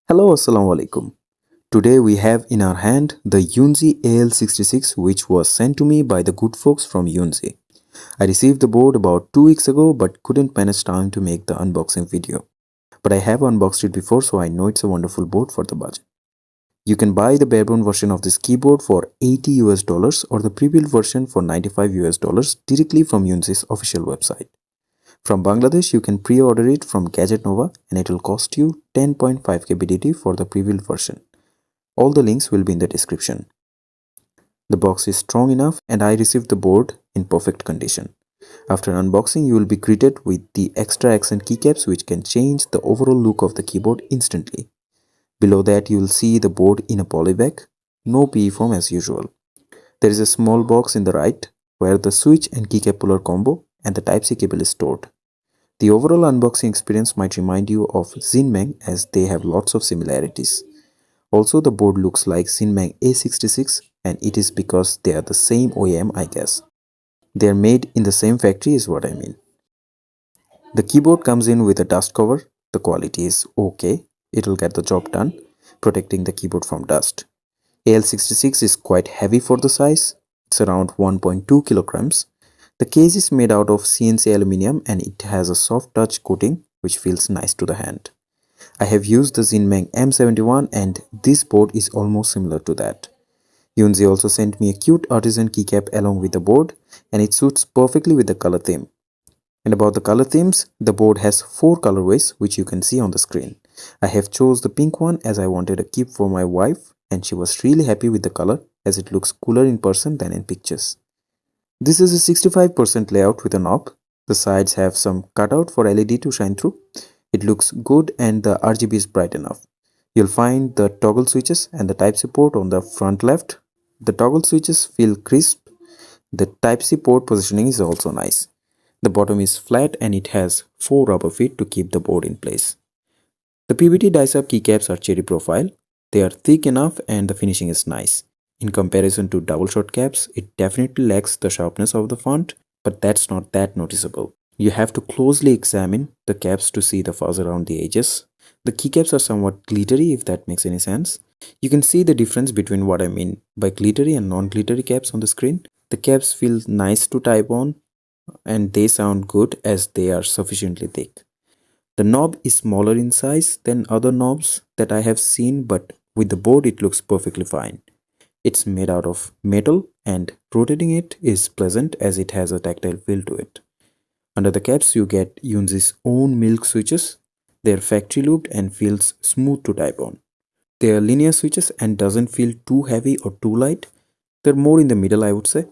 Hello, assalamu alaikum. Today we have in our hand the Yunzii AL66 which was sent to me by the good folks from Yunzii. I received the board about 2 weeks ago but couldn't manage time to make the unboxing video. But I have unboxed it before, so I know it's a wonderful board for the budget. You can buy the barebone version of this keyboard for $80 or the pre-built version for $95 directly from Yunzii's official website. From Bangladesh, you can pre-order it from Gadget Nova and it will cost you 10.5k BDT for the pre-built version. All the links will be in the description. The box is strong enough and I received the board in perfect condition. After unboxing, you will be greeted with the extra accent keycaps which can change the overall look of the keyboard instantly. Below that, you will see the board in a polybag, no PE foam as usual. There is a small box in the right where the switch and keycap puller combo and the Type-C cable is stored. The overall unboxing experience might remind you of Xiaomi as they have lots of similarities. Also, the board looks like MSI A320m and it is because they are the same OEM, I guess. They are made in the same factory is what I mean. The keyboard comes in with a dust cover. The quality is okay. It will get the job done, protecting the keyboard from dust. AL66 is quite heavy for the size. It's around 1.2 kilograms. The case is made out of CNC aluminum and it has a soft touch coating which feels nice to the hand. I have used the Xiaomi M71 and this board is almost similar to that. Yunzii also sent me a cute artisan keycap along with the board and it suits perfectly with the color theme. And about the color themes, the board has 4 colorways which you can see on the screen. I have chose the pink one as I wanted a keep for my wife and she was really happy with the color as it looks cooler in person than in pictures. This is a 65% layout with a knob. The sides have some cutout for LED to shine through. It looks good and the RGB is bright enough. You'll find the toggle switches and the Type-C port on the front left. The toggle switches feel crisp. The Type-C port positioning is also nice. The bottom is flat and it has 4 rubber feet to keep the board in place. The PVT dice-up keycaps are cherry profile. They are thick enough and the finishing is nice. In comparison to double shot caps, it definitely lacks the sharpness of the font, but that's not that noticeable. You have to closely examine the caps to see the fuzz around the edges. The keycaps are somewhat glittery, if that makes any sense. You can see the difference between what I mean by glittery and non-glittery caps on the screen. The caps feel nice to type on and they sound good as they are sufficiently thick. The knob is smaller in size than other knobs that I have seen, but with the board it looks perfectly fine. It's made out of metal and rotating it is pleasant as it has a tactile feel to it. Under the caps you get Yunzii's own milk switches. They are factory looped and feels smooth to type on. They are linear switches and doesn't feel too heavy or too light. They're more in the middle, I would say.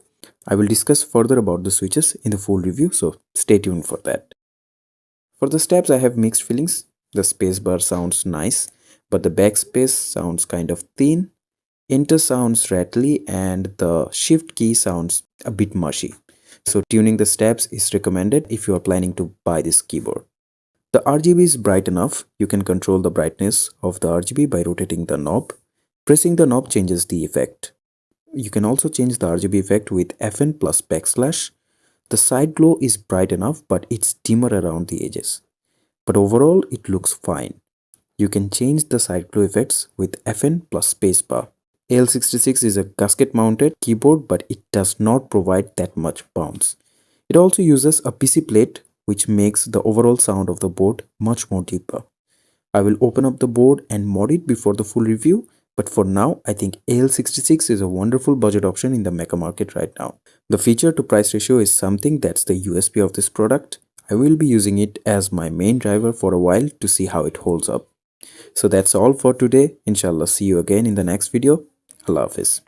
I will discuss further about the switches in the full review, so stay tuned for that. For the steps I have mixed feelings. The spacebar sounds nice, but the backspace sounds kind of thin. Enter sounds rattly and the shift key sounds a bit mushy. So tuning the steps is recommended if you are planning to buy this keyboard. The RGB is bright enough. You can control the brightness of the RGB by rotating the knob. Pressing the knob changes the effect. You can also change the RGB effect with FN plus backslash. The side glow is bright enough but it's dimmer around the edges. But overall it looks fine. You can change the side glow effects with FN plus spacebar. AL66 is a gasket mounted keyboard but it does not provide that much bounce. It also uses a PC plate which makes the overall sound of the board much more deeper. I will open up the board and mod it before the full review, but for now I think AL66 is a wonderful budget option in the mecha market right now. The feature to price ratio is something that's the USP of this product. I will be using it as my main driver for a while to see how it holds up. So that's all for today. Inshallah, see you again in the next video. Allah Hafiz.